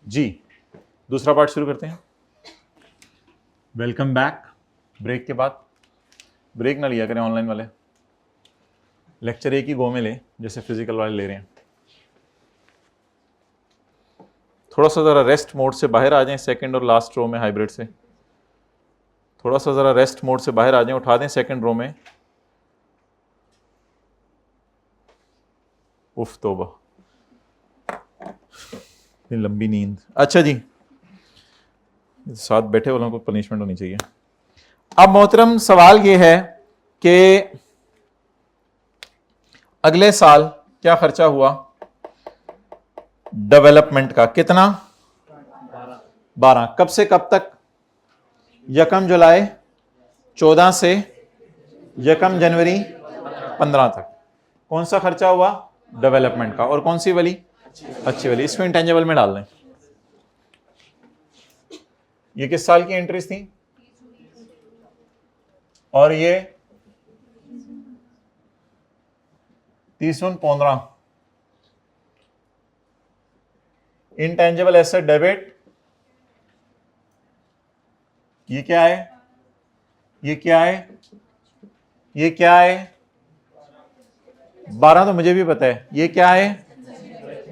जी दूसरा पार्ट शुरू करते हैं। Welcome back. ब्रेक के बाद ब्रेक ना लिया करें ऑनलाइन वाले, लेक्चर एक ही गो में ले जैसे फिजिकल वाले ले रहे हैं। थोड़ा सा ज़रा रेस्ट मोड से बाहर आ जाएं, सेकंड और लास्ट रो में हाइब्रिड से थोड़ा सा ज़रा रेस्ट मोड से बाहर आ जाएं, उठा दें सेकंड रो में। उफ तौबा, इतनी लंबी नींद। अच्छा जी, साथ बैठे वालों को पनिशमेंट होनी चाहिए। अब मोहतरम सवाल ये है कि अगले साल क्या खर्चा हुआ डेवलपमेंट का? कितना? 12। कब से कब तक? 1 जुलाई 14 से 1 जनवरी 15 तक। कौन सा खर्चा हुआ? डेवलपमेंट का। और कौन सी वाली? अच्छी वाली। इसको इंटेंजिबल में डाल दें। ये किस साल की एंट्रीज थी? और ये 30/15। इंटेंजिबल एसेट डेबिट, ये क्या है? ये क्या है? ये क्या है? 12 तो मुझे भी पता है। ये क्या है?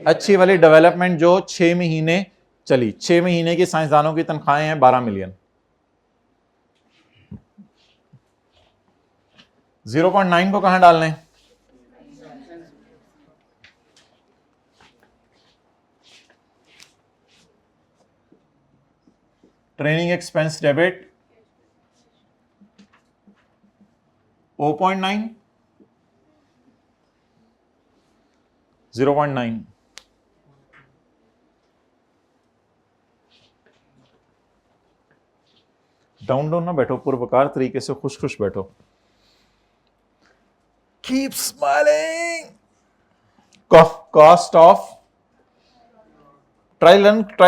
अच्छी वाली डेवलपमेंट जो 6 महीने चली। 6 महीने की साइंसदानों की तनख्वाहें हैं 12 मिलियन। 0.9 को कहां डालना है? Training expense debit 0.9, 0.9। Down down ना बैठो, पुरवकार तरीके से खुश खुश बैठो। Keep smiling. Cost of trial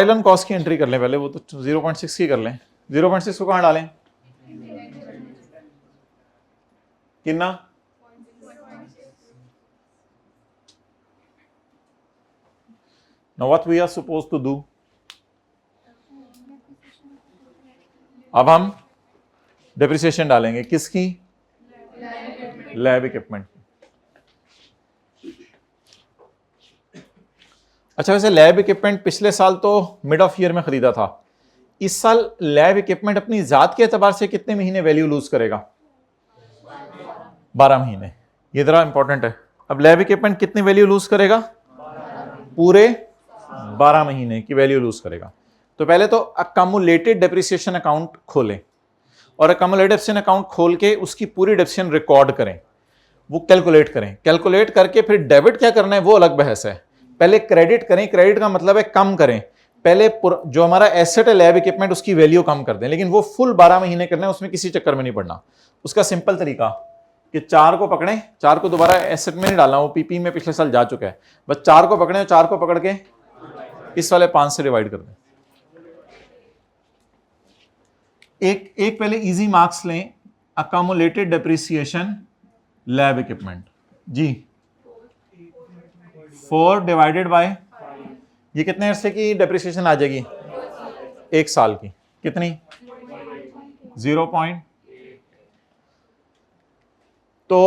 run cost की एंट्री कर लें पहले, वो तो 0.6 की कर लें। 0.6 को कहां डालें? कितना? Now what we are supposed to do? अब हम डेप्रिसिएशन डालेंगे। किसकी? Lab equipment. अच्छा, वैसे लैब इक्विपमेंट पिछले साल तो मिड ऑफ ईयर में खरीदा था। इस साल लैब इक्विपमेंट अपनी जात के एतबार से कितने महीने वैल्यू लूज करेगा? 12 महीने। ये जरा इंपॉर्टेंट है। अब लैब इक्विपमेंट कितनी वैल्यू लूज करेगा? पूरे 12 महीने की वैल्यू लूज करेगा। तो पहले तो अक्यूमुलेटेड डेप्रिसिएशन अकाउंट खोलें और अक्यूमुलेटेड डेप्रिसिएशन अकाउंट खोल के उसकी पूरी डेप्रिसिएशन रिकॉर्ड करें, वो कैलकुलेट करें। कैलकुलेट करके फिर डेबिट क्या करना है वो अलग बहस है। पहले क्रेडिट करें। क्रेडिट का मतलब है कम करें। पहले जो हमारा एसेट है लैब इक्विपमेंट, उसकी वैल्यू कम कर दें, लेकिन वो फुल 12 महीने करना है, उसमें किसी चक्कर में नहीं पड़ना। उसका सिंपल तरीका कि 4 को पकड़ें, 4 को दोबारा एसेट में नहीं डालना, वो पीपी में पिछले साल जा चुका है। बस 4 को पकड़ें, 4 को पकड़ के इस वाले 5 से डिवाइड कर दें। एक पहले इजी मार्क्स लें। अक्यूमुलेटेड डेप्रिसिएशन लैब इक्विपमेंट जी 4 डिवाइडेड बाय, ये कितने अरसे की डेप्रिसिएशन आ जाएगी? 1 साल की। कितनी? 0. तो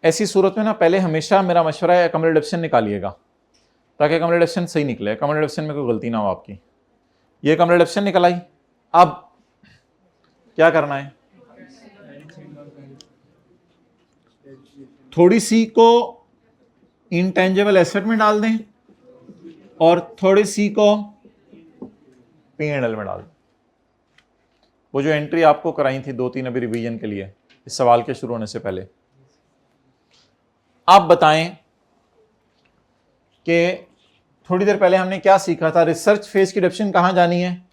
ऐसी सूरत में ना पहले हमेशा मेरा मशवरा है अक्यूमुलेटेड डेप्रिसिएशन निकालिएगा, ताकि अक्यूमुलेटेड डेप्रिसिएशन सही निकले, अक्यूमुलेटेड डेप्रिसिएशन में कोई गलती ना हो आपकी। ये अक्यूमुलेटेड डेप्रिसिएशन निकल आई। अब क्या करना है? थोड़ी सी को इंटेंजिबल एसेट में डाल दें और थोड़ी सी को P&L में डाल दें। वो जो एंट्री आपको कराई थी 2-3 अभी रिवीजन के लिए इस सवाल के शुरू होने से पहले, आप बताएं कि थोड़ी देर पहले हमने क्या सीखा था? रिसर्च फेज की डेप्रिसिएशन कहां जानी है?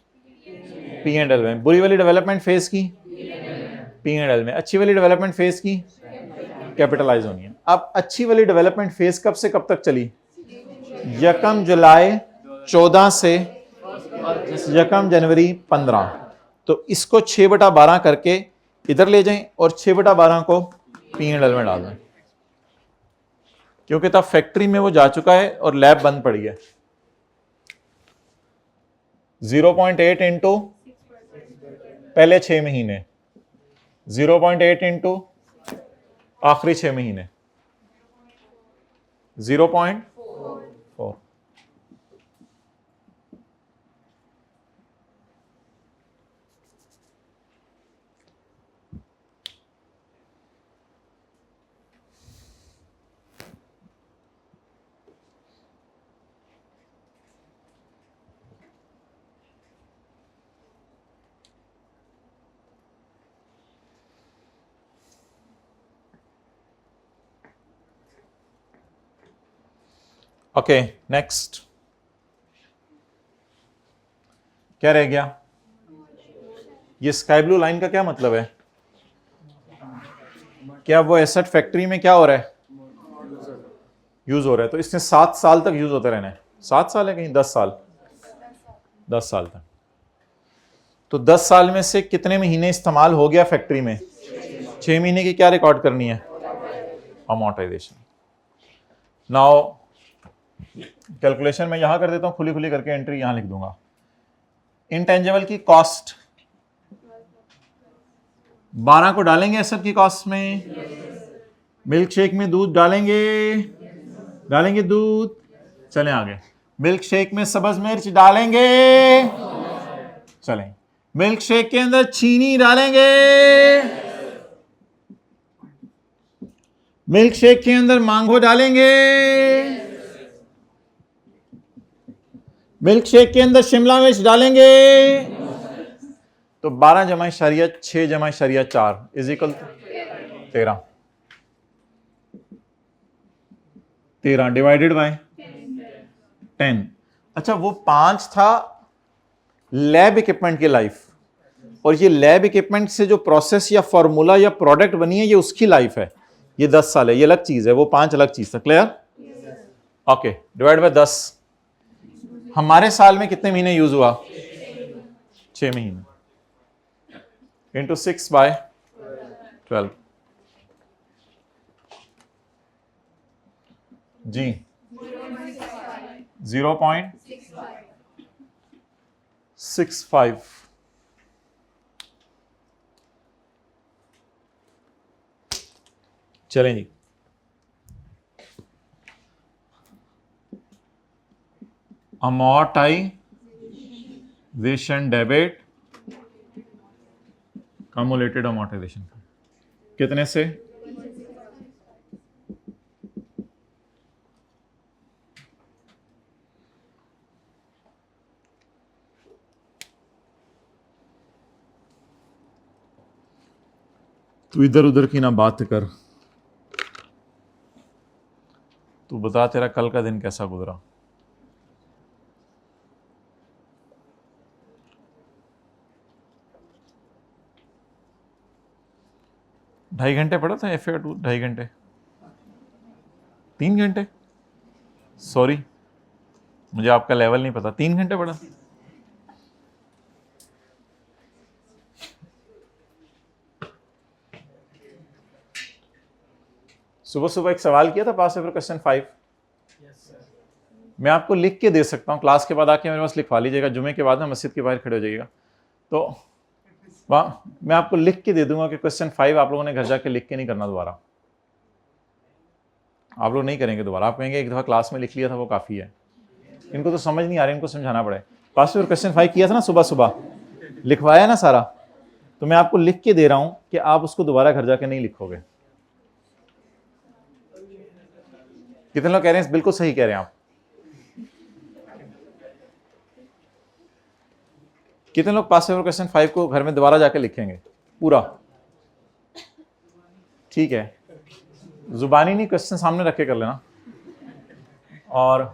P&L में। बुरी वाली डेवलपमेंट फेज की P&L में। अच्छी वाली डेवलपमेंट फेज की कैपिटलाइज होनी है। अब अच्छी वाली डेवलपमेंट फेज कब से कब तक चली? 1 जुलाई 14 से 1 जनवरी 15। तो इसको 6/12 करके इधर ले जाएं और 6/12 को P&L में डाल दें, क्योंकि तब फैक्ट्री में वो जा चुका है और लैब बंद पड़ी है। 0.8 इंटू पहले 6 महीने, 0.8 इंटू आखिरी 6 महीने, 0.4। ओके नेक्स्ट क्या रह गया? ये स्काई ब्लू लाइन का क्या मतलब है? क्या वो एसेट फैक्ट्री में क्या हो रहा है? यूज हो रहा है। तो इसने 7 साल तक यूज होते रहना है। 7 साल है कहीं 10 साल? 10 साल तक। तो 10 साल में से कितने महीने इस्तेमाल हो गया फैक्ट्री में? 6 महीने की क्या रिकॉर्ड करनी है? अमोर्टाइजेशन। नाउ कैलकुलेशन में यहां कर देता हूं, खुली खुली करके एंट्री यहां लिख दूंगा। इंटेंजिबल की कॉस्ट 12 को डालेंगे एसेट की कॉस्ट में। मिल्क शेक में दूध डालेंगे, डालेंगे दूध। चलें आगे। मिल्क शेक में सब्ज मिर्च डालेंगे, चलें। मिल्क शेक के अंदर चीनी डालेंगे, मिल्क शेक के अंदर मैंगो डालेंगे, मिल्क शेक के अंदर शिमला मिर्च डालेंगे। तो 12 जमा शरिया 6 जमा शरिया 4 इज इक्वल 13। 13 divided by 10। अच्छा वो 5 था लैब इक्विपमेंट की लाइफ, और ये लैब इक्विपमेंट से जो प्रोसेस या फॉर्मूला या प्रोडक्ट बनी है ये उसकी लाइफ है। ये 10 साल है, ये अलग चीज है, वो 5 अलग चीज था। क्लियर? Okay divide by 10। हमारे साल में कितने महीने यूज हुआ? 6 महीने इंटू 6 बाय 12 जी 0.65। चलें जी। अमोर्टाइजेशन डेबिट कम्युलेटेड अमोर्टाइजेशन कितने से? तू इधर उधर की ना बात कर, तू बता तेरा कल का दिन कैसा गुजरा? ढाई घंटे पढ़ा था एफ 2? 2.5 घंटे? 3 घंटे? सॉरी मुझे आपका लेवल नहीं पता। 3 घंटे पढ़ा? सुबह सुबह एक सवाल किया था पास पेपर क्वेश्चन 5। मैं आपको लिख के दे सकता हूँ, क्लास के बाद आके मेरे पास लिखवा लीजिएगा। जुमे के बाद ना मस्जिद के बाहर खड़े हो जाइएगा, तो वहाँ मैं आपको लिख के दे दूंगा कि क्वेश्चन 5 आप लोगों ने घर जाके लिख के नहीं करना दोबारा। आप लोग नहीं करेंगे दोबारा, आप कहेंगे एक दफ़ा क्लास में लिख लिया था वो काफ़ी है। इनको तो समझ नहीं आ रहा, इनको समझाना पड़े। पास पेपर क्वेश्चन 5 किया था ना सुबह सुबह, लिखवाया ना सारा, तो मैं आपको लिख के दे रहा हूँ कि आप उसको दोबारा घर जाके नहीं लिखोगे। कितने लोग कह रहे हैं बिल्कुल सही कह रहे हैं आप? कितने लोग पास पेपर क्वेश्चन 5 को घर में दोबारा जाके लिखेंगे पूरा? ठीक है, जुबानी नहीं, क्वेश्चन सामने रख के कर लेना। और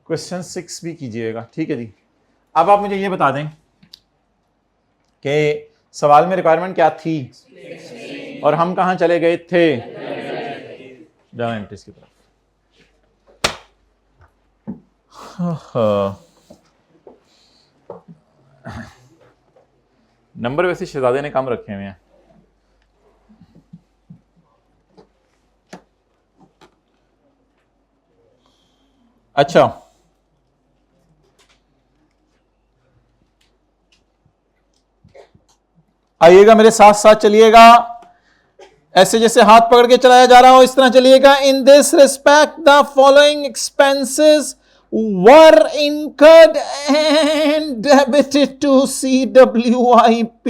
क्वेश्चन 6 भी कीजिएगा, ठीक है जी। अब आप मुझे ये बता दें कि सवाल में रिक्वायरमेंट क्या थी और हम कहां चले गए थे? जर्नल एंट्रीज की तरफ। नंबर वैसे शहजादे ने कम रखे हुए हैं। अच्छा आइएगा मेरे साथ साथ चलिएगा, ऐसे जैसे हाथ पकड़ के चलाया जा रहा हो इस तरह चलिएगा। In this respect the following expenses were incurred and debited to CWIP.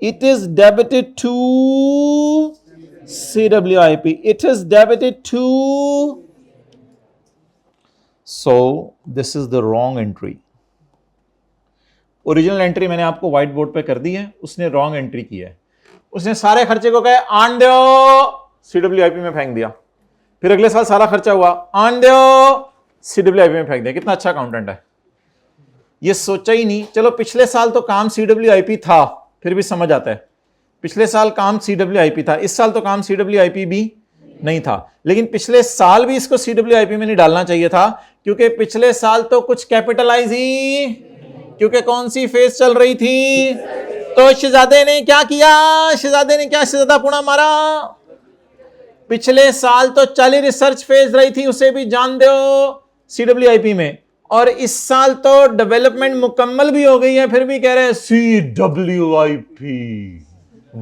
It is debited to CWIP. It is debited to. So this is the wrong entry. Original entry मैंने आपको व्हाइट बोर्ड पे कर दी है, उसने wrong entry की है। उसने सारे खर्चे को कहे आन दो, CWIP में फेंक दिया। फिर अगले साल सारा खर्चा हुआ, आन दो, CWIP में फेंक दिया। कितना अच्छा अकाउंटेंट है, ये सोचा ही नहीं। चलो पिछले साल तो काम CWIP था, फिर भी समझ आता है, पिछले साल काम CWIP था, इस साल तो काम CWIP भी नहीं था, लेकिन पिछले साल भी इसको CWIP में नहीं डालना चाहिए था, क्योंकि पिछले साल तो कुछ कैपिटलाइज ही, क्योंकि कौन सी फेज चल रही थी। तो शहजादे ने क्या किया, शहजादे ने क्या शहजादा पुणा मारा। पिछले साल तो चली रिसर्च फेज रही थी, उसे भी जान दो CWIP में, और इस साल तो डेवलपमेंट मुकम्मल भी हो गई है, फिर भी कह रहे हैं CWIP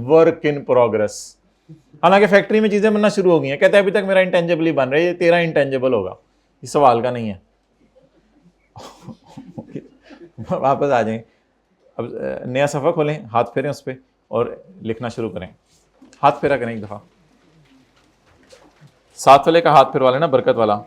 वर्क इन प्रोग्रेस। हालांकि फैक्ट्री में चीजें बनना शुरू हो गई हैं, कहते हैं अभी तक मेरा इंटेंजिबल ही बन रहा है, ये तेरा इंटेंजिबल होगा, ये सवाल का नहीं है। वापस आ जाएं, अब नया सफ़ा खोलें, हाथ फेरें उस पर और लिखना शुरू करें। हाथ फेरा करें एक दफ़ा, साथ वाले का हाथ फिरवा लेना, बरकत वाला।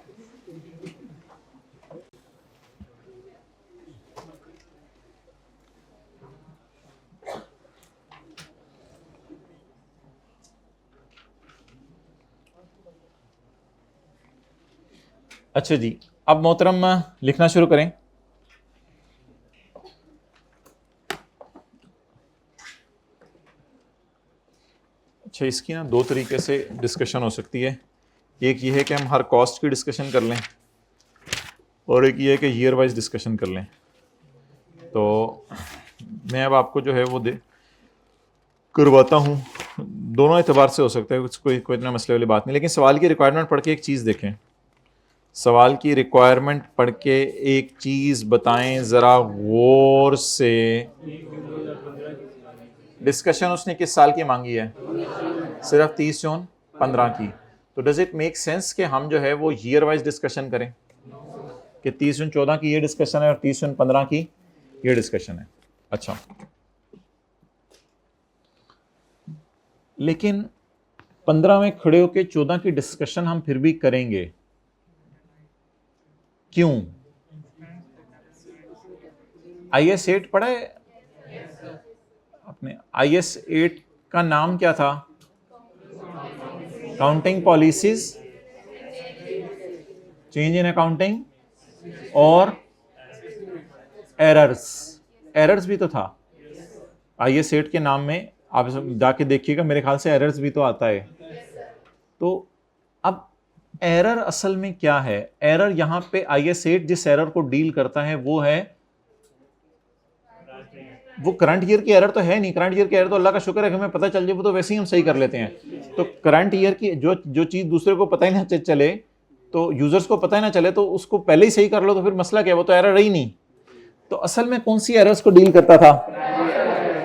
अच्छा जी, अब मोहतरम लिखना शुरू करें। अच्छा, इसकी ना दो तरीके से डिस्कशन हो सकती है। एक ये है कि हम हर कॉस्ट की डिस्कशन कर लें, और एक ये है कि ईयर वाइज डिस्कशन कर लें। तो मैं अब आपको जो है वो करवाता हूँ, दोनों एतबार से हो सकता है, कोई इतना मसले वाली बात नहीं। लेकिन सवाल की रिक्वायरमेंट पढ़ के एक चीज़ देखें, सवाल की रिक्वायरमेंट पढ़ के एक चीज़ बताएं ज़रा गौर से। डिस्कशन उसने किस साल की मांगी है? सिर्फ 30 जून 15 की। तो डज इट मेक सेंस कि हम जो है वो ईयर वाइज डिस्कशन करें, कि 30 जून 14 की ये डिस्कशन है और 30 जून 15 की ये डिस्कशन है। अच्छा, लेकिन 15 में खड़े होकर 14 की डिस्कशन हम फिर भी करेंगे, क्यों? IS 8 पढ़ा है आपने? IS 8 का नाम क्या था? Counting policies, change in accounting और एरर्स भी तो था IS 8 के नाम में। आप जाके देखिएगा, मेरे ख्याल से एरर्स भी तो आता है। तो अब एरर असल में क्या है? एरर यहां पे IS 8 जिस एरर को डील करता है वो है, वो करंट ईयर की एरर तो है नहीं। करंट ईयर की एरर तो अल्लाह का शुक्र है कि हमें पता चल जाए, वो तो वैसे ही हम सही कर लेते हैं। तो करंट ईयर की जो चीज दूसरे को पता ही ना चले, तो यूजर्स को पता ही ना चले, तो उसको पहले ही सही कर लो, तो फिर मसला क्या? वो तो एरर रही नहीं। तो असल में कौन सी एरर्स को डील करता था?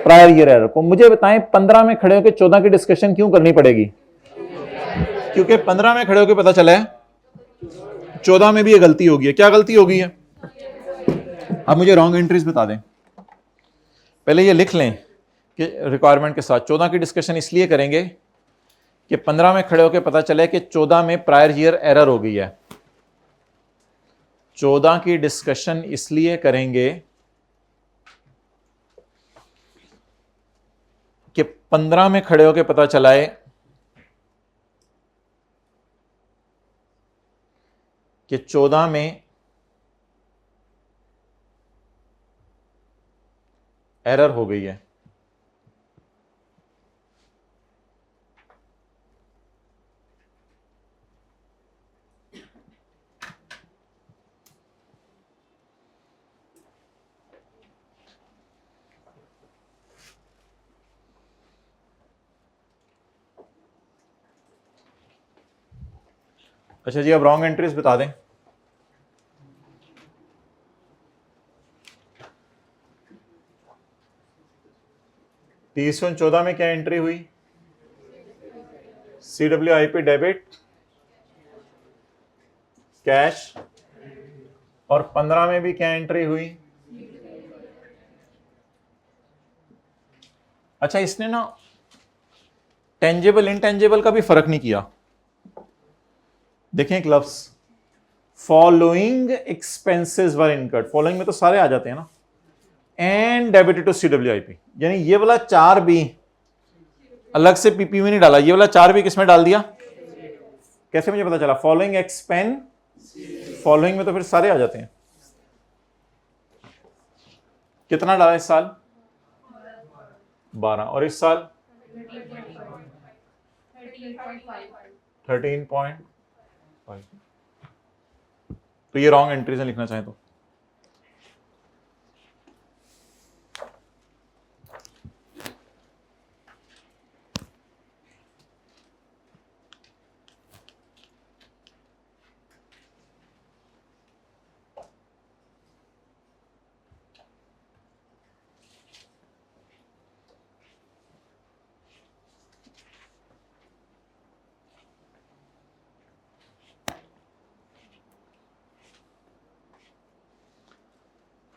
प्रायर ईयर एरर को। मुझे बताएं 15 में खड़े होकर 14 की डिस्कशन क्यों करनी पड़ेगी? क्योंकि 15 में खड़े होकर पता चला है 14 में भी ये गलती होगी है। क्या गलती होगी है? अब मुझे रॉन्ग एंट्रीज बता दें। पहले ये लिख लें कि रिक्वायरमेंट के साथ 14 की डिस्कशन इसलिए करेंगे कि 15 में खड़े होकर पता चले कि 14 में प्रायर ईयर एरर हो गई है। 14 की डिस्कशन इसलिए करेंगे कि 15 में खड़े होकर पता चलाए कि 14 में एरर हो गई है। अच्छा जी, अब रॉन्ग एंट्रीज बता दें। 23/14 में क्या एंट्री हुई? CWIP डेबिट कैश, और 15 में भी क्या एंट्री हुई? अच्छा, इसने ना टेंजेबल इनटेंजेबल का भी फर्क नहीं किया। देखें एक लफ्ज, following expenses were incurred, following में तो सारे आ जाते हैं ना, एंड डेबिटेड टू CWIP, यानी ये वाला 4B अलग से पीपी में नहीं डाला, ये वाला 4B किसमें डाल दिया? कैसे मुझे पता चला? फॉलोइंग एक्सपेंस, फॉलोइंग में तो फिर सारे आ जाते हैं। कितना डाला इस साल? 12, और इस साल 13.5। तो ये रॉन्ग एंट्रीज लिखना चाहें तो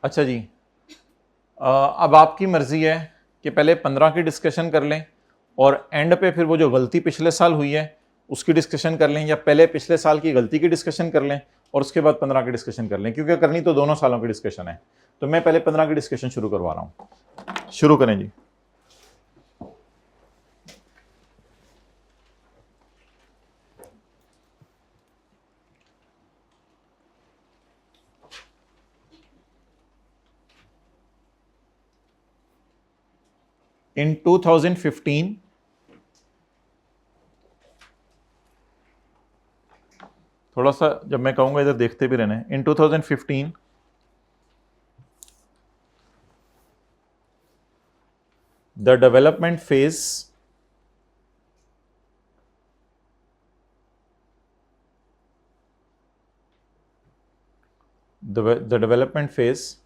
अच्छा जी, अब आपकी मर्जी है कि पहले 15 की डिस्कशन कर लें और एंड पे फिर वो जो गलती पिछले साल हुई है उसकी डिस्कशन कर लें, या पहले पिछले साल की गलती की डिस्कशन कर लें और उसके बाद 15 की डिस्कशन कर लें, क्योंकि करनी तो दोनों सालों की डिस्कशन है। तो मैं पहले 15 की डिस्कशन शुरू करवा रहा हूं। शुरू करें जी। इन 2015 थोड़ा सा जब मैं कहूंगा इधर देखते भी रहना है। इन 2015 the development phase the development phase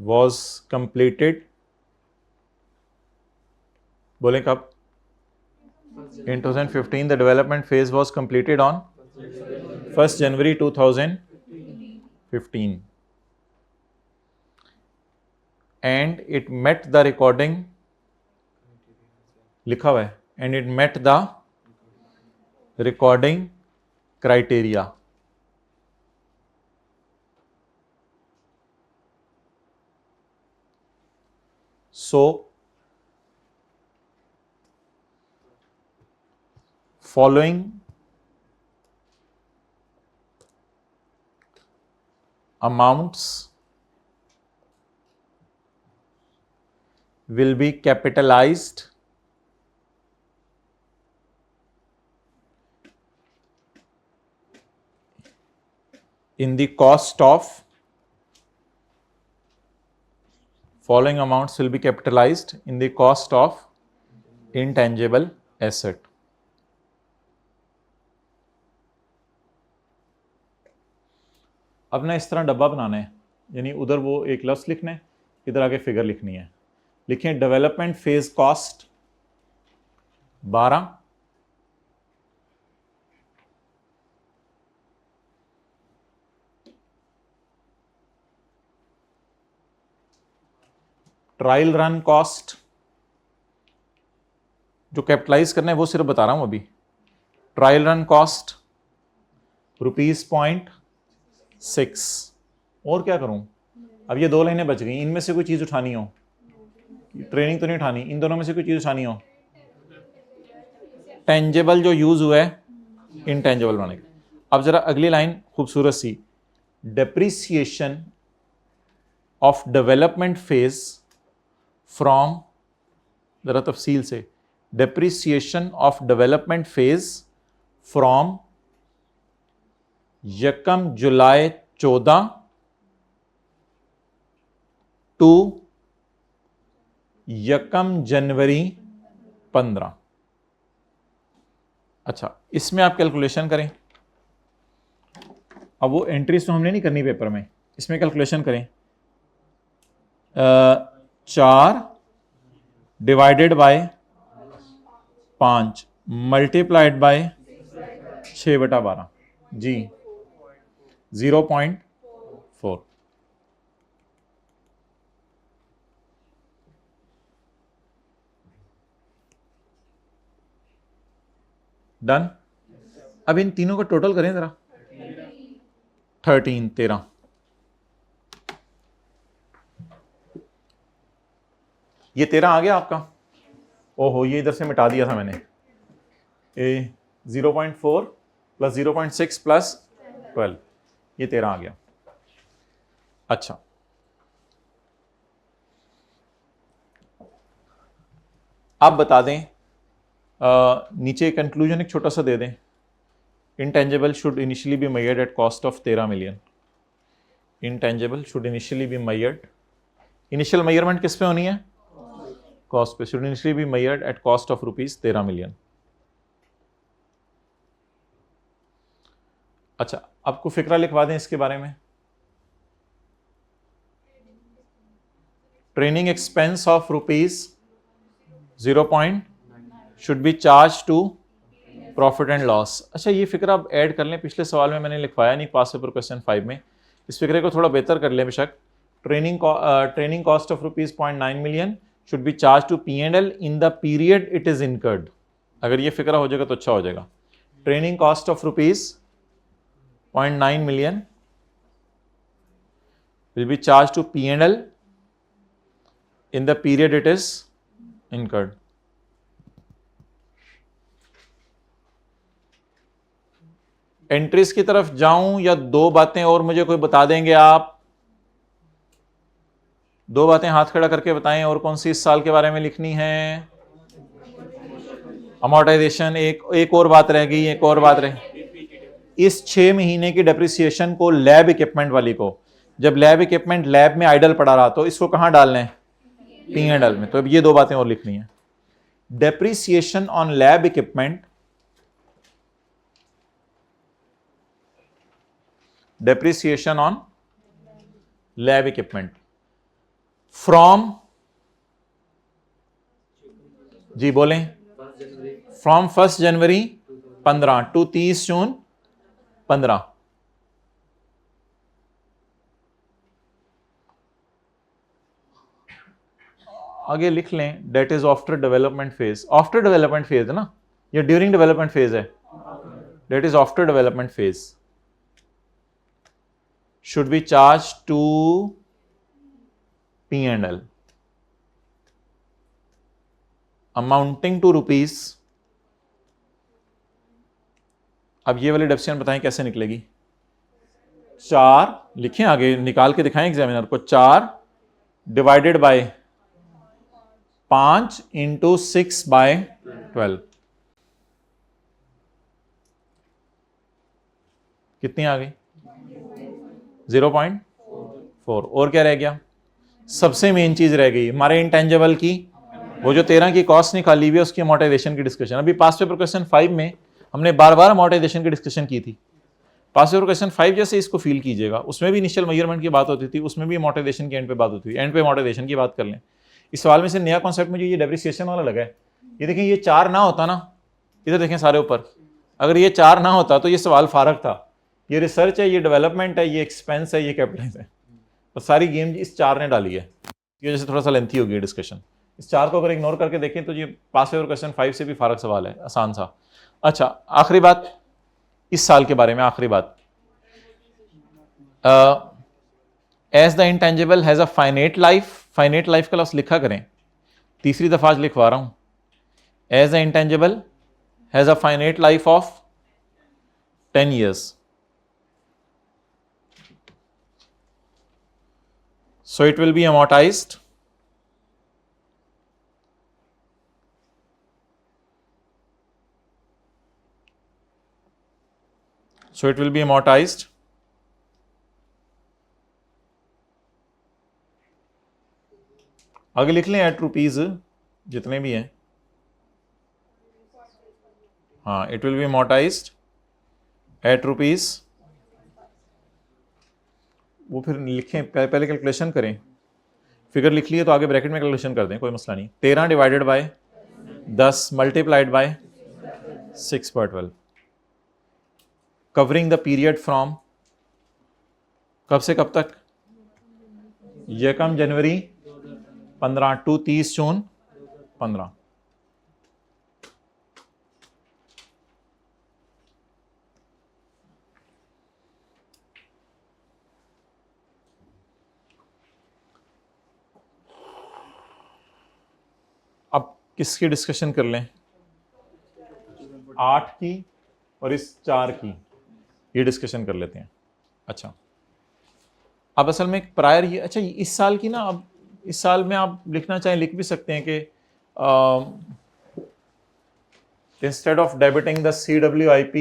was completed, बोलें कब? In 2015 the development phase was completed on 1st January 2015 and it met the recording, लिखा हुआ है, and it met the recording criteria. So following amounts will be capitalized in the cost of, following amounts will be capitalized in the cost of intangible asset. अब ना इस तरह डब्बा बनाना है, यानी उधर वो एक लफ्ज लिखना है, इधर आगे फिगर लिखनी है। लिखें development phase cost 12, trial run cost, जो कैपिटलाइज करना है वो सिर्फ बता रहा हूं अभी, ट्रायल रन कॉस्ट ₹0.6। और क्या करूं? अब ये 2 लाइनें बच गई, इनमें से कोई चीज उठानी हो, ट्रेनिंग तो नहीं उठानी, इन दोनों में से कोई चीज उठानी हो, टेंजेबल जो यूज हुआ है इनटेंजेबल बनेगा। अब जरा अगली लाइन खूबसूरत सी, depreciation of development phase from, जरा तफसील से, depreciation of development phase from 1 July 14 to 1 January 15। अच्छा, इसमें आप कैलकुलेशन करें, अब वो एंट्रीज तो हमने नहीं करनी पेपर में, इसमें कैलकुलेशन करें। 4 डिवाइडेड बाय 5 मल्टीप्लाइड बाय 6/12 जी 0.4। डन। अब इन तीनों का टोटल करें जरा। 13 ये 13 आ गया आपका। ओहो, ये इधर से मिटा दिया था मैंने। 0.4 प्लस 0.6 प्लस 12, ये 13 आ गया। अच्छा, आप बता दें, नीचे कंक्लूजन एक छोटा सा दे दें। Intangible should initially be measured at cost of 13 million. Intangible should initially be measured, initial measurement किस पे होनी है? कॉस्ट पे। Should initially be measured at cost of ₹13 million. अच्छा, आपको फिक्रा लिखवा दें इसके बारे में। Training expense of ₹0 should be charge to profit and loss. अच्छा, ये फिक्रा अब ऐड कर लें, पिछले सवाल में मैंने लिखवाया नहीं, पास पेपर क्वेश्चन 5 में। इस फिक्रे को थोड़ा बेहतर कर लें बेशक। Training cost of ₹0.9 million should be charge to P&L in the period it is incurred. अगर ये फिक्रा हो जाएगा तो अच्छा हो जाएगा। Training cost of ₹0.9 million will be charge to P&L in the period it is incurred। Entries की तरफ जाऊं या दो बातें और मुझे कोई बता देंगे आप? दो बातें हाथ खड़ा करके बताएं, और कौन सी इस साल के बारे में लिखनी है? अमोर्टाइजेशन, एक और बात रह गई, एक और बात रह। इस 6 महीने की डेप्रिसिएशन को लैब इक्विपमेंट वाली को, जब लैब इक्विपमेंट लैब में आइडल पड़ा रहा तो इसको कहां डालना है? P&L में। तो अब ये दो बातें और लिखनी है। Depreciation on lab equipment, depreciation on lab equipment from, जी बोलें, फ्रॉम 1 जनवरी 15 टू 30 जून 15। आगे लिख लें date is after development phase. After development phase है ना, या ड्यूरिंग डेवलपमेंट फेज है? Date is after development phase should be charged to P&L amounting to rupees। अब ये वाली डेफिनेशन बताएं कैसे निकलेगी? 4 लिखें, आगे निकाल के दिखाएं एग्जामिनर को। 4 डिवाइडेड बाय 5 इंटू 6/12 कितनी आ गई? 0.4। और क्या रह गया? सबसे मेन चीज रह गई हमारे इंटेंजिबल की, वो जो 13 की कॉस्ट निकाली हुई है उसकी अमोर्टाइजेशन की डिस्कशन। अभी पास पेपर क्वेश्चन 5 में हमने बार बार अमोर्टाइजेशन की डिस्कशन की थी। पास पेपर क्वेश्चन 5 जैसे इसको फील कीजिएगा, उसमें भी इनिशियल मेजरमेंट की बात होती थी, उसमें भी अमोर्टाइजेशन के एंड पे बात होती थी। एंड पे अमोर्टाइजेशन की बात कर लें। इस सवाल में से नया कॉन्सेप्ट मुझे ये डेप्रिसिएशन वाला लगा है। ये देखें, ये 4 ना होता ना, इधर देखें सारे ऊपर, अगर ये 4 ना होता तो ये सवाल फारग था। ये रिसर्च है, ये डेवलपमेंट है, ये एक्सपेंस है, ये कैपिटल है, तो सारी गेम इस 4 ने डाली है। ये वजह से थोड़ा सा लेंथी होगी डिस्कशन। इस 4 को अगर इग्नोर करके देखें तो ये पास पेपर क्वेश्चन 5 से भी फारग सवाल है, आसान सा। अच्छा, आखिरी बात इस साल के बारे में, आखिरी बात, as the intangible has a finite life. Finite life का लफ्ज लिखा करें, तीसरी दफा आज लिखवा रहा हूं। As the intangible has a finite life of 10 years। So it will be amortized आगे लिख लें एट रुपीज जितने भी हैं। हाँ, it will be amortized at rupees वो फिर लिखें, पहले कैलकुलेशन करें। फिगर लिख लिए तो आगे ब्रैकेट में कैलकुलेशन कर दें, कोई मसला नहीं। 13 divided by 10 multiplied by 6/12, covering the period from कब से कब तक? 1 जनवरी 15 टू 30 जून 15। अब किसकी डिस्कशन कर लें? 8 की और इस 4 की, ये डिस्कशन कर लेते हैं। अच्छा, अब असल में प्रायर ये, अच्छा इस साल की ना, अब इस साल में आप लिखना चाहें लिख भी सकते हैं कि instead of debiting the CWIP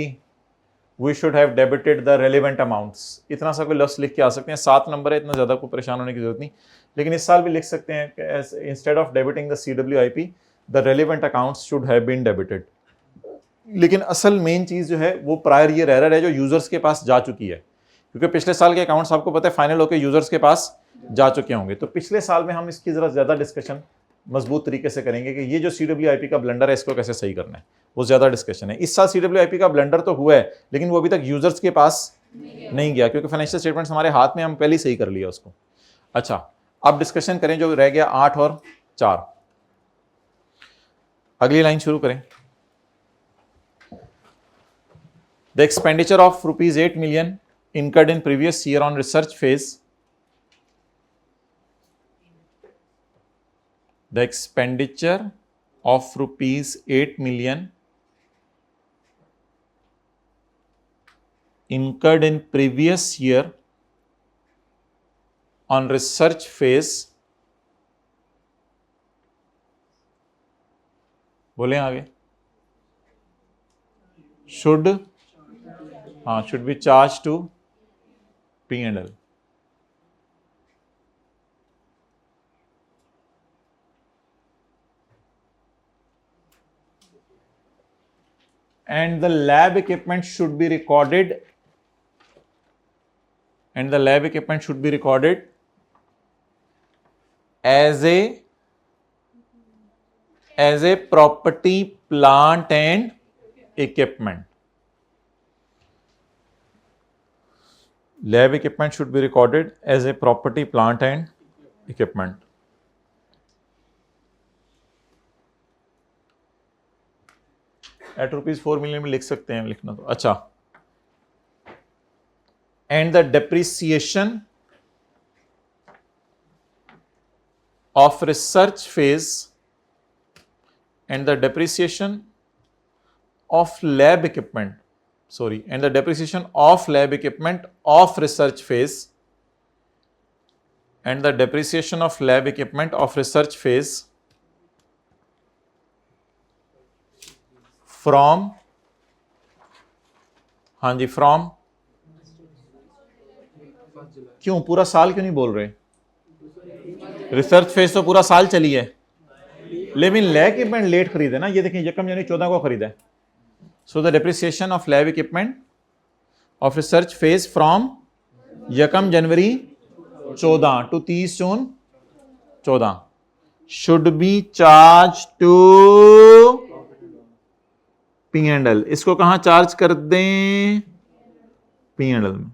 we should have debited the relevant amounts. इतना सा कोई लफ्ज़ लिख के आ सकते हैं, 7 नंबर है, इतना ज़्यादा को परेशान होने की जरूरत नहीं। लेकिन इस साल भी लिख सकते हैं कि instead of debiting the CWIP the relevant accounts should have been debited. लेकिन असल मेन चीज़ जो है वो प्रायर ईयर एरर है जो यूजर्स के पास जा चुकी है, क्योंकि पिछले साल के अकाउंट्स आपको पता है फाइनल होकर यूजर्स के पास जा चुके होंगे। तो पिछले साल में हम इसकी ज़रा ज़्यादा डिस्कशन मजबूत तरीके से करेंगे कि ये जो CWIP का ब्लंडर है इसको कैसे सही करना है, वो ज़्यादा डिस्कशन है। इस साल CWIP का ब्लंडर तो हुआ है लेकिन वो अभी तक यूजर्स के पास नहीं गया, क्योंकि फाइनेंशियल स्टेटमेंट्स हमारे हाथ में, हम पहले ही सही कर लिया उसको। अच्छा, अब डिस्कशन करें जो रह गया 8 और 4। अगली लाइन शुरू करें। The expenditure of rupees 8 million incurred in previous year on research phase. The expenditure of rupees 8 million incurred in previous year on research phase. बोलें आगे। Should be charged to P&L. And the lab equipment should be recorded. And the lab equipment should be recorded as a property, plant and equipment. Lab equipment should be recorded as a property, plant and equipment. At ₹4 million में लिख सकते हैं, लिखना तो अच्छा। And the depreciation of research phase and the depreciation of lab equipment, and the depreciation of lab equipment of research phase and the depreciation of lab equipment of research phase from, हाँ जी, from, क्यों पूरा साल क्यों नहीं बोल रहे? Research phase तो पूरा साल चली है, लेकिन लैब इक्विपमेंट लेट खरीदे ना, ये देखें 1 जनवरी 14 को खरीदा है। So the depreciation of lab equipment of research phase from 1 January 14 to 30 June 14 should be charge to P&L। इसको कहां चार्ज कर दें? P&L में।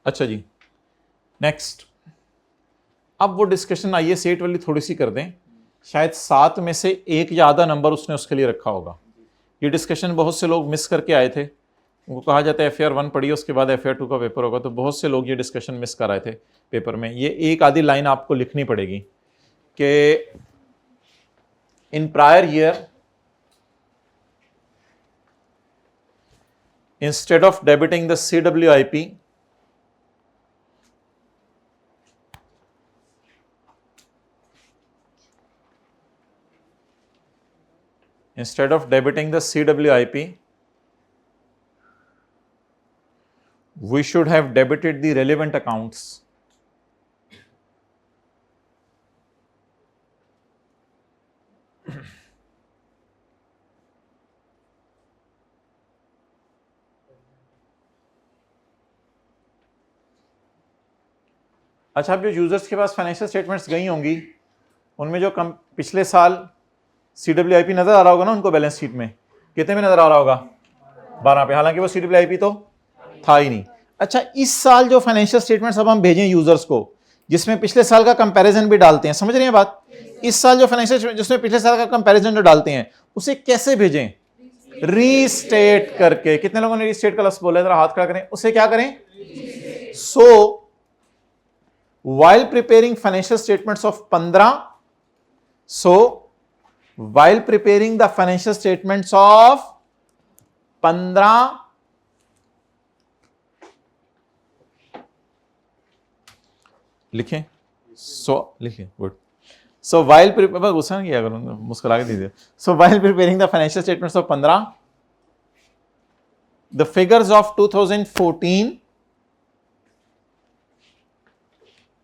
अच्छा जी, नेक्स्ट। अब वो डिस्कशन आइए सेट वाली थोड़ी सी कर दें, शायद 7 में से एक या आधा नंबर उसने उसके लिए रखा होगा। ये डिस्कशन बहुत से लोग मिस करके आए थे, उनको कहा जाता है FAR 1 पढ़िए उसके बाद FAR 2 का पेपर होगा, तो बहुत से लोग ये डिस्कशन मिस कर आए थे पेपर में। ये एक आधी लाइन आपको लिखनी पड़ेगी कि in prior year instead of debiting the CWIP instead of debiting the CWIP, we should have debited the relevant accounts. अच्छा, अब जो यूजर्स के पास फाइनेंशियल स्टेटमेंट्स गई होंगी उनमें जो पिछले साल CWIP नजर आ रहा होगा ना उनको बैलेंस शीट में, कितने में नजर आ रहा होगा? 12 पे, हालांकि वो CWIP तो था ही नहीं। अच्छा, इस साल जो फाइनेंशियल स्टेटमेंट्स अब हम भेजें यूजर्स को, जिसमें पिछले साल का कंपैरिजन भी डालते हैं, समझ रहे हैं बात? इस साल जो फाइनेंशियल जिसमें पिछले साल का कंपैरिजन जो डालते हैं उसे कैसे भेजें? रीस्टेट करके। कितने लोगों ने रीस्टेट का लफ्ज बोला, जरा हाथ खड़ा करें। उसे क्या करें? सो while preparing financial statements of 15, so while preparing the financial statements of 15, लिखें, सो लिखें, गुड। सो while preparing, गुस्सा नहीं किया करो, मुस्कुरा के दीजिए। So while preparing the financial statements of 15, the figures of 2014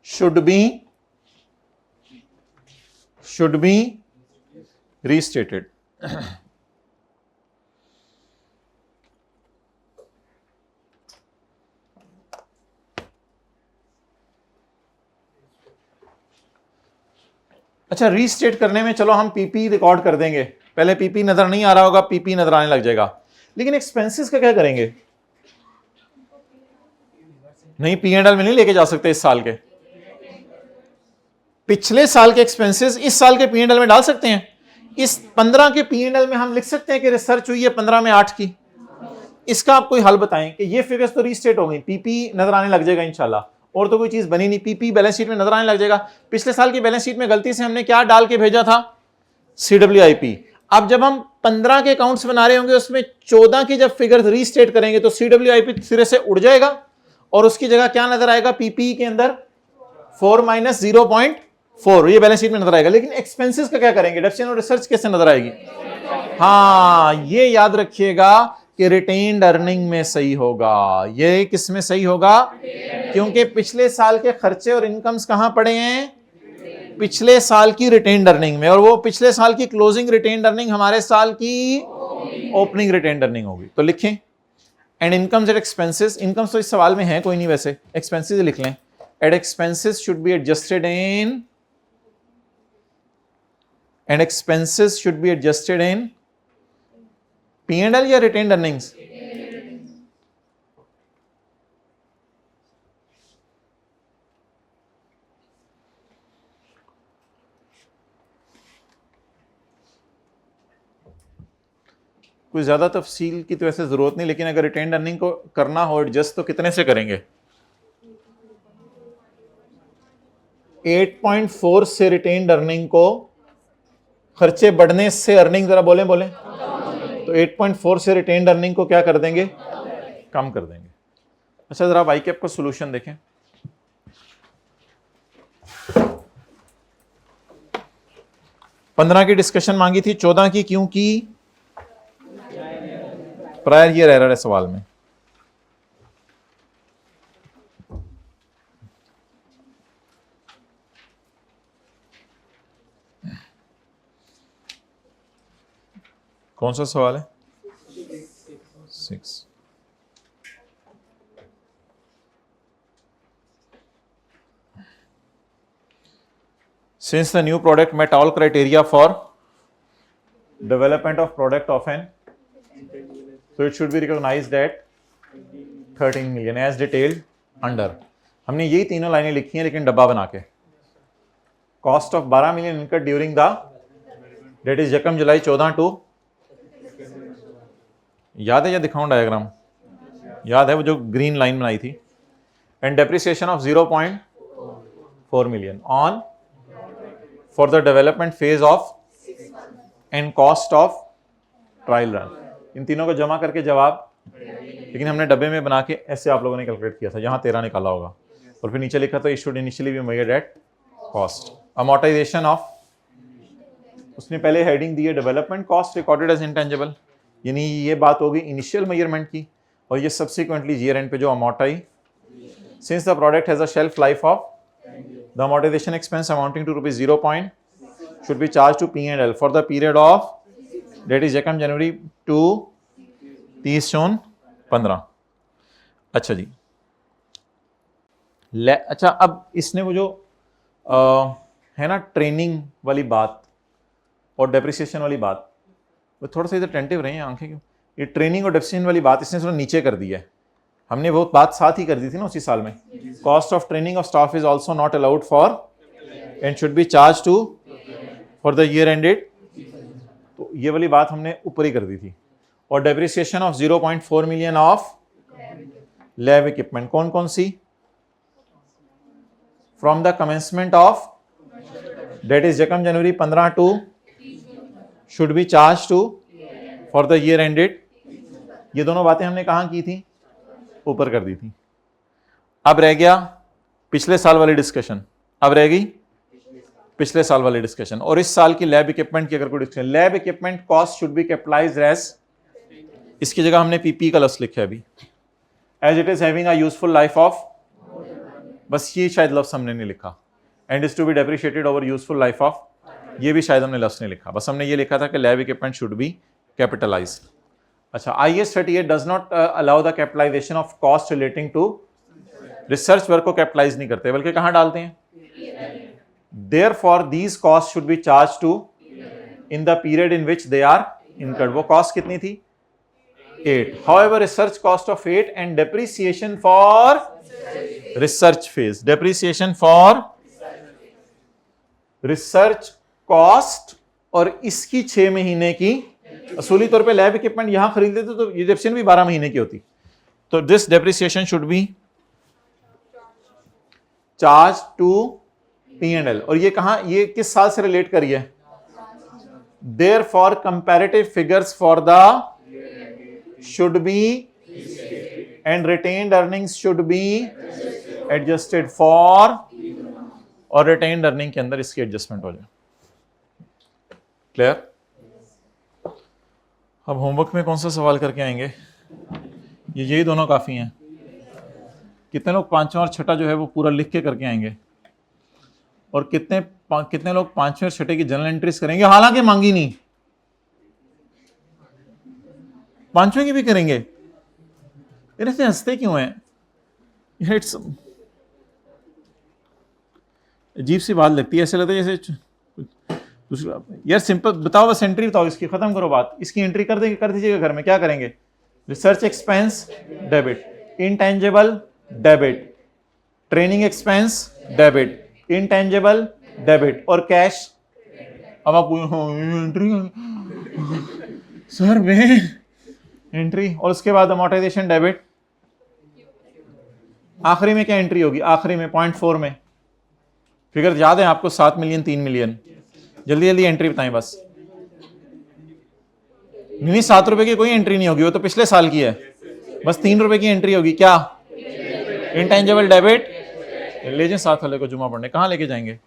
should be restated. अच्छा, रीस्टेट करने में चलो हम पीपी रिकॉर्ड कर देंगे, पहले पीपी नजर नहीं आ रहा होगा, पीपी नजर आने लग जाएगा, लेकिन एक्सपेंसेस का क्या करेंगे? नहीं, P&L में नहीं लेके जा सकते इस साल के। पिछले साल के एक्सपेंसेस इस साल के P&L में डाल सकते हैं। इस 15 के P&L में हम लिख सकते हैं कि रिसर्च हुई है 15 में 8 की। इसका आप कोई हल बताएं कि ये फिगर्स तो रीस्टेट हो गई, पीपी नजर आने लग जाएगा इंशाल्लाह, और तो कोई चीज बनी नहीं, पीपी बैलेंस शीट में नजर आने लग जाएगा। पिछले साल की बैलेंस शीट में गलती से हमने क्या डाल के भेजा था? CWIP। अब जब हम 15 के अकाउंट्स बना रहे होंगे उसमें 14 की जब फिगर रीस्टेट करेंगे तो CWIP सिरे से उड़ जाएगा और उसकी जगह क्या नजर आएगा? पीपी के अंदर 4 - 0.4, ये बैलेंस शीट में नजर आएगा। लेकिन एक्सपेंसेस का क्या करेंगे? डेप्रिसिएशन और रिसर्च कैसे नजर आएगी? हाँ, ये याद रखिएगा कि रिटेन्ड अर्निंग में सही होगा। ये किस में सही होगा? क्योंकि पिछले साल के खर्चे और इनकम्स कहां पड़े हैं? पिछले साल की रिटेन्ड अर्निंग में, और वो पिछले साल की क्लोजिंग रिटेन्ड अर्निंग हमारे साल की ओपनिंग रिटेन्ड अर्निंग होगी। तो लिखें, and incomes and expenses, incomes तो इस सवाल में है कोई नहीं, वैसे एक्सपेंसेस लिख लें। And expenses should be adjusted in, and expenses should be adjusted in P&L या रिटेन्ड अर्निंग्स? कोई ज्यादा तफसील की तो वैसे जरूरत नहीं, लेकिन अगर रिटेन्ड अर्निंग को करना हो एडजस्ट तो कितने से करेंगे? 8.4 से रिटेन्ड अर्निंग को, खर्चे बढ़ने से अर्निंग, जरा बोलें तो 8.4 से रिटेन्ड अर्निंग को क्या कर देंगे? कम कर देंगे। अच्छा, जरा YCAP का सॉल्यूशन देखें। पंद्रह की डिस्कशन मांगी थी, 14 की क्यों की? प्रायर ईयर एरर है सवाल में। कौन सा सवाल है? 6। Since the new product met all criteria for development of product of an, so it should be recognized at 13 million as detailed under. हमने यही तीनों लाइनें लिखी हैं लेकिन डब्बा बना के। Cost of 12 million incurred during the, date is यकम जुलाई 14 टू, याद है या दिखाऊं डायग्राम? याद है, वो जो ग्रीन लाइन बनाई थी। And depreciation of 0.4 million on for the development phase of, and cost of trial run. इन तीनों को जमा करके जवाब, लेकिन हमने डब्बे में बना के ऐसे आप लोगों ने कैलकुलेट किया था, यहाँ 13 निकाला होगा, और फिर नीचे लिखा था it should initially be measured at cost. Amortization of, उसने पहले हेडिंग दी है development cost recorded as intangible, यानी ये बात होगी इनिशियल मेजरमेंट की, और ये सब्सिक्वेंटली ईयर एंड पे जो amortise, since the product has a shelf life of, the amortisation expense amounting to ₹0., should be charged to P&L for the period of that is 1 January to 30 जून 15। अच्छा जी, अच्छा अब इसने वो जो है ना ट्रेनिंग वाली बात और डेप्रिसिएशन वाली बात, वो थोड़ा सा इधर टेंटिव रही हैं आंखें क्यों, ये ट्रेनिंग और डेप्रिसिएशन वाली बात इसने थोड़ा नीचे कर दी है। हमने वो बात साथ ही कर दी थी ना उसी साल में, cost of training of staff is also not allowed for and should be charge to for the year ended, तो ये वाली बात हमने ऊपर ही कर दी थी। और depreciation of 0.4 million of lab equipment, कौन कौन सी, from the commencement of that is 1 January 15 to should be charged to for the year ended। ये दोनों बातें हमने कहाँ की थी, ऊपर कर दी थी। अब रह गया पिछले साल वाली डिस्कशन, अब रह गई पिछले साल वाली डिस्कशन और इस साल की लैब इक्विपमेंट की अगर कोई discussion, lab equipment cost should be capitalized as, इसकी जगह हमने पीपी का लफ्ज लिखा है अभी, as it is having a useful life of, बस ये शायद लफ्ज हमने नहीं लिखा, and is to be depreciated over useful life of, ये भी शायद हमने लफ्ज नहीं लिखा, बस हमने ये लिखा था कि lab equipment should be capitalized. अच्छा, IAS 38 does not allow the capitalization of cost relating to research work को कैपिटलाइज नहीं करते बल्कि कहां डालते हैं, therefore these cost should be charge to in the period in which they are incurred. वो cost कितनी थी, 8, however research cost of 8 and depreciation for research phase, depreciation for research cost और इसकी 6 महीने की, असूली तौर पे लैब इक्विपमेंट यहां खरीदते थे तो ये डेप्रिसिएशन भी 12 महीने की होती, तो this depreciation should be charge to P&L। और ये कहां, ये किस साल से रिलेट करिए, therefore comparative figures for the should be and retained earnings should be adjusted for, और रिटेन्ड अर्निंग के अंदर इसकी एडजस्टमेंट हो जाए। क्लियर? अब होमवर्क में कौन सा सवाल करके आएंगे, ये यही दोनों काफी हैं। कितने लोग पांचवा और छठा जो है वो पूरा लिख के करके आएंगे, और कितने लोग पांचवें और छठे की जनरल एंट्रीज करेंगे, हालांकि मांगी नहीं, पांचवें की भी करेंगे। ऐसे हंसते क्यों हैं, इट्स अजीब सी बात लगती है, ऐसे लगता है जैसे दूसरा यार सिंपल बताओ, बस एंट्री बताओ इसकी, खत्म करो बात, इसकी एंट्री कर देंगे, कर दीजिएगा घर में। क्या करेंगे, research expense debit, intangible debit, training expense debit, intangible debit और कैश। अब आप एंट्री सर में एंट्री, और उसके बाद अमोर्टाइजेशन डेबिट, आखिरी में क्या एंट्री होगी, आखिरी में 0.4 में, फिगर याद है आपको, 7 मिलियन 3 मिलियन, जल्दी जल्दी एंट्री बताएं बस। नहीं 7 रुपए की कोई एंट्री नहीं होगी, वो तो पिछले साल की है, बस 3 रुपए की एंट्री होगी। क्या, इंटेंजिबल डेबिट। ले जाएं साथ वाले को जुमा पढ़ने, कहाँ लेके जाएंगे?